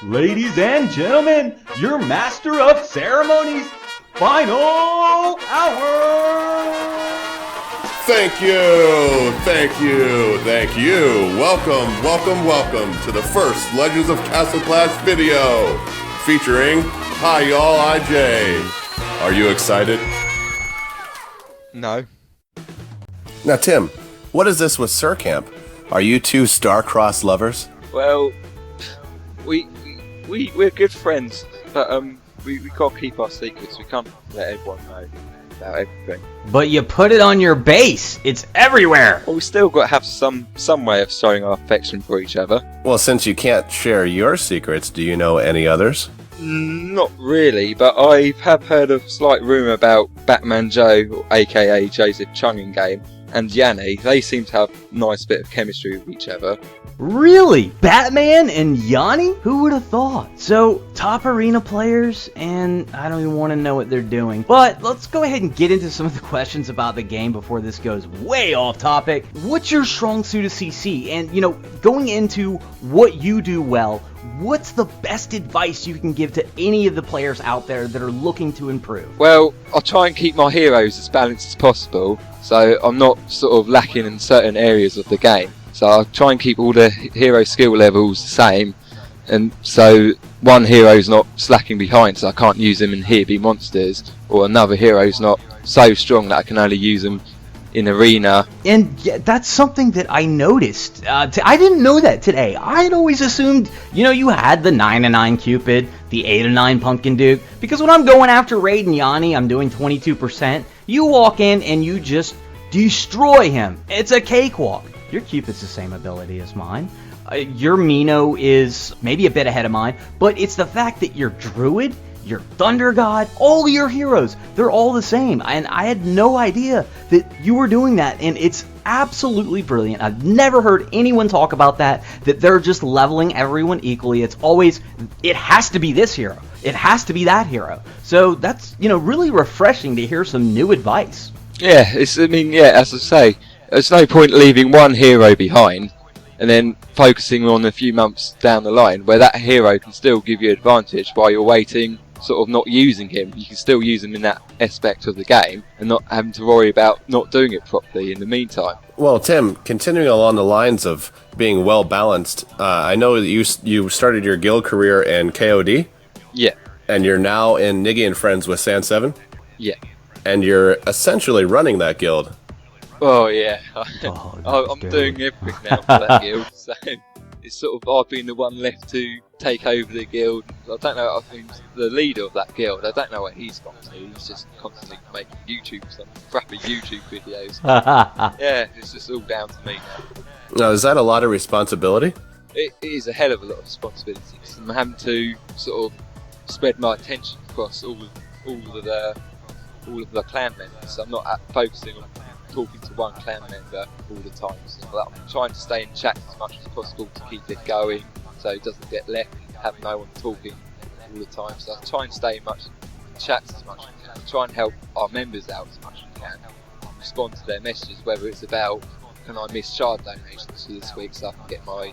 Ladies and gentlemen, your master of ceremonies, Phinalhour! Thank you, thank you, thank you. Welcome, welcome, welcome to the first Legends of Castle Clash video featuring Hiyallij. Are you excited? No. Now, Tim, what is this with Sir Camp? Are you two star-crossed lovers? Well, we're good friends, but we can't keep our secrets. We can't let everyone know about everything. But you put it on your base. It's everywhere. Well, we still got to have some way of showing our affection for each other. Well, since you can't share your secrets, do you know any others? Not really, but I have heard a slight rumour about Batman Joe, aka Joseph Chung Game, and Yanni. They seem to have a nice bit of chemistry with each other. Really? Batman and Yanni? Who would have thought? So, top arena players, and I don't even want to know what they're doing. But let's go ahead and get into some of the questions about the game before this goes way off topic. What's your strong suit of CC? And, going into what you do well, what's the best advice you can give to any of the players out there that are looking to improve? Well, I'll try and keep my heroes as balanced as possible, so I'm not sort of lacking in certain areas of the game. So I'll try and keep all the hero skill levels the same, and so one hero's not slacking behind, so I can't use them in here be monsters, or another hero's not so strong that I can only use them in arena. And yeah, that's something that I noticed. I didn't know that today. I had always assumed, you had the 9/9 Cupid, the 8/9 Pumpkin Duke, because when I'm going after Raid and Yanni, I'm doing 22%. You walk in and you just destroy him. It's a cakewalk. Your Cupid's the same ability as mine. Your Mino is maybe a bit ahead of mine, but it's the fact that your Druid, your Thunder God, all your heroes, they're all the same. And I had no idea that you were doing that, and it's absolutely brilliant. I've never heard anyone talk about that they're just leveling everyone equally. It's always, it has to be this hero. It has to be that hero. So that's, really refreshing to hear some new advice. Yeah, as I say, there's no point leaving one hero behind and then focusing on a few months down the line where that hero can still give you advantage while you're waiting, sort of not using him. You can still use him in that aspect of the game and not having to worry about not doing it properly in the meantime. Well, Tim, continuing along the lines of being well balanced, I know that you started your guild career in KOD. Yeah. And you're now in Niggy and Friends with Sand 7. Yeah. And you're essentially running that guild. Oh yeah, I'm doing everything now for that guild, so it's sort of, I've been the one left to take over the guild. I don't know, I've been the leader of that guild. I don't know where he's gone to. He's just constantly making some crappy YouTube videos. Yeah, it's just all down to me now. Now, is that a lot of responsibility? It is a hell of a lot of responsibility, because I'm having to sort of spread my attention across all of the clan members. So I'm not focusing on talking to one clan member all the time. So I'm trying to stay in chat as much as possible to keep it going, so it doesn't get left and have no one talking all the time. So I try and stay in chats as much as I can. Try and help our members out as much as I can. Respond to their messages, whether it's about, can I miss shard donations for this week so I can get my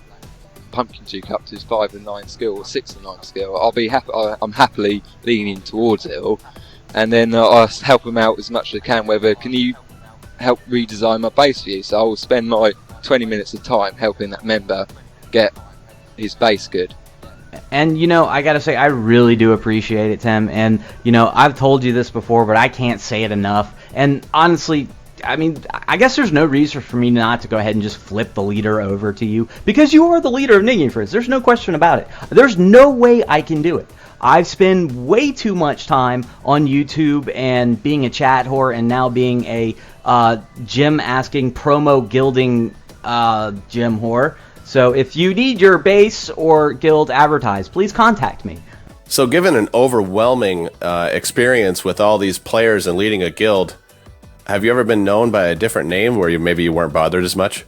Pumpkin Duke up to his 5/9 skill or 6/9 skill. I'll be happy. I'm happily leaning towards it all, and then I'll help them out as much as I can. Whether can you help redesign my base for you, so I will spend my 20 minutes of time helping that member get his base good. And I gotta say, I really do appreciate it, Tim. And I've told you this before, but I can't say it enough. And honestly, I guess there's no reason for me not to go ahead and just flip the leader over to you, because you are the leader of Niggy Friends. There's no question about it. There's no way I can do it. I've spent way too much time on YouTube and being a chat whore, and now being a gym asking promo gilding gym whore. So if you need your base or guild advertised, please contact me. So given an overwhelming experience with all these players and leading a guild, have you ever been known by a different name where maybe you weren't bothered as much?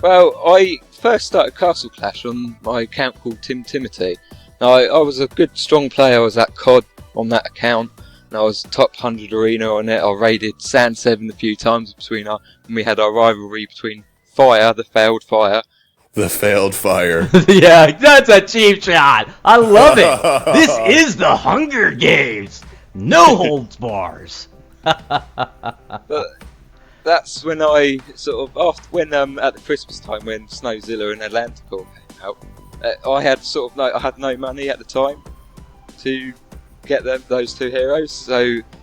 Well, I first started Castle Clash on my account called Tim Timothy. Now, I was a good, strong player. I was at COD on that account, and I was top 100 arena on it. I raided Sand 7 a few times when we had our rivalry between Fire, the failed Fire, The failed fire. Yeah, that's a cheap shot. I love it. This is the Hunger Games. No holds bars. But that's when I sort of at the Christmas time when Snowzilla and Atlanticor came out, I had no money at the time to get those two heroes, so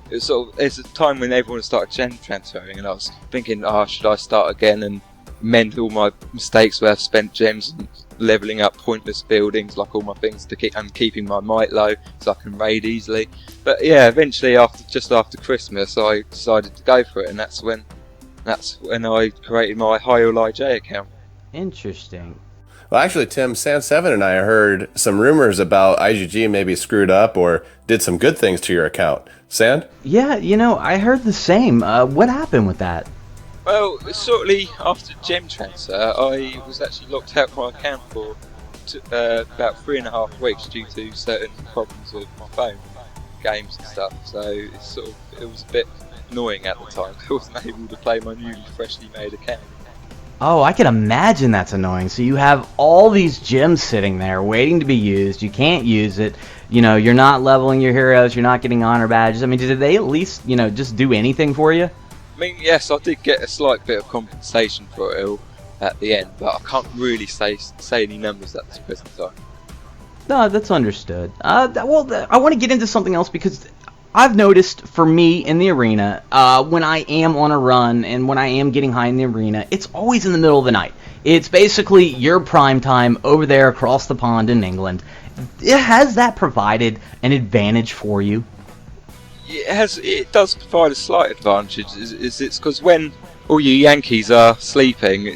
it was it's a time when everyone started gem transferring, and I was thinking, should I start again and mend all my mistakes where I've spent gems and leveling up pointless buildings, like all my things I'm keeping my might low so I can raid easily. But yeah, eventually just after Christmas I decided to go for it, and that's when I created my Hiyallij account. Interesting. Well, actually, Tim, San7 and I heard some rumors about IGG maybe screwed up or did some good things to your account. Sand? Yeah, I heard the same. What happened with that? Well, shortly after gem transfer, I was actually locked out from my account for about 3.5 weeks due to certain problems with my phone, games and stuff. So it was a bit annoying at the time. I wasn't able to play my newly freshly made account. Oh, I can imagine that's annoying. So you have all these gems sitting there waiting to be used. You can't use it. You're not leveling your heroes. You're not getting honor badges. I mean, did they at least, just do anything for you? I mean, yes, I did get a slight bit of compensation for it all at the end, but I can't really say any numbers at this present time. No, that's understood. I want to get into something else because I've noticed for me in the arena, when I am on a run and when I am getting high in the arena, it's always in the middle of the night. It's basically your prime time over there across the pond in England. Has that provided an advantage for you? It does provide a slight advantage. It's because when all you Yankees are sleeping,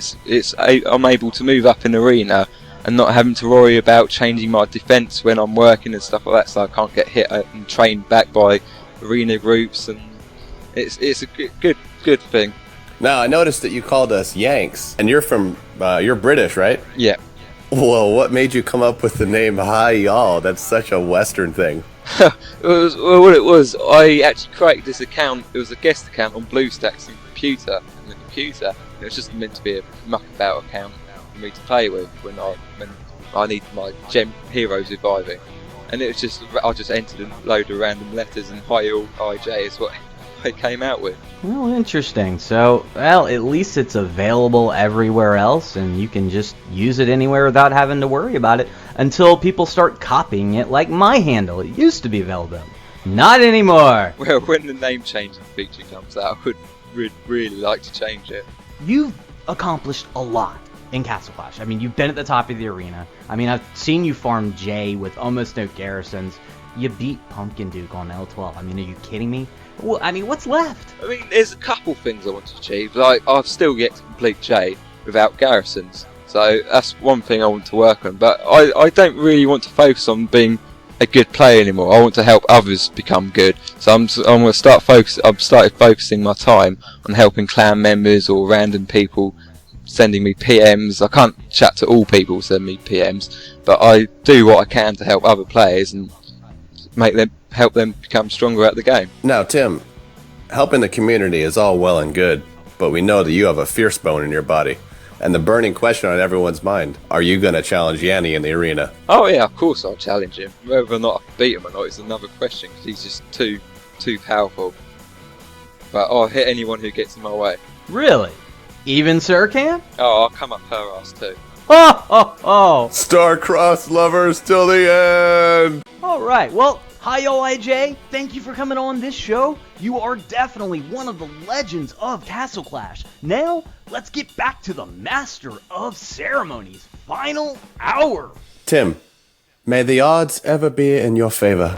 I'm able to move up in arena and not having to worry about changing my defense when I'm working and stuff like that, so I can't get hit and trained back by arena groups, and it's a good thing. Now, I noticed that you called us Yanks, and you're British, right? Yeah. Well, what made you come up with the name Hiyallij? That's such a Western thing. What it was, I actually created this account. It was a guest account on BlueStacks and the computer. It was just meant to be a muckabout account for me to play with when I need my gem heroes reviving. And it was just, I just entered a load of random letters, and Hiyallij is what I came out with. Well, interesting. So, at least it's available everywhere else, and you can just use it anywhere without having to worry about it until people start copying it like my handle. It used to be available. Not anymore. Well, when the name changing feature comes out, I would really like to change it. You've accomplished a lot in Castle Clash. I mean, you've been at the top of the arena. I mean, I've seen you farm J with almost no garrisons. You beat Pumpkin Duke on L12. I mean, are you kidding me? Well, I mean, what's left? I mean, there's a couple things I want to achieve. Like, I've still yet to complete J without garrisons. So that's one thing I want to work on. But I don't really want to focus on being a good player anymore. I want to help others become good. So I'm going to start I've started focusing my time on helping clan members or random people sending me PMs. I can't chat to all people who send me PMs, but I do what I can to help other players and help them become stronger at the game. Now, Tim, helping the community is all well and good, but we know that you have a fierce bone in your body. And the burning question on everyone's mind, are you going to challenge Yanni in the arena? Oh yeah, of course I'll challenge him. Whether or not I can beat him or not is another question, because he's just too powerful. But I'll hit anyone who gets in my way. Really? Even Sircan? Oh, I'll come up her ass too. Oh! Star-crossed lovers till the end! Alright, well, Hiyallij, thank you for coming on this show. You are definitely one of the legends of Castle Clash. Now, let's get back to the Master of Ceremonies' final hour. Tim, may the odds ever be in your favor.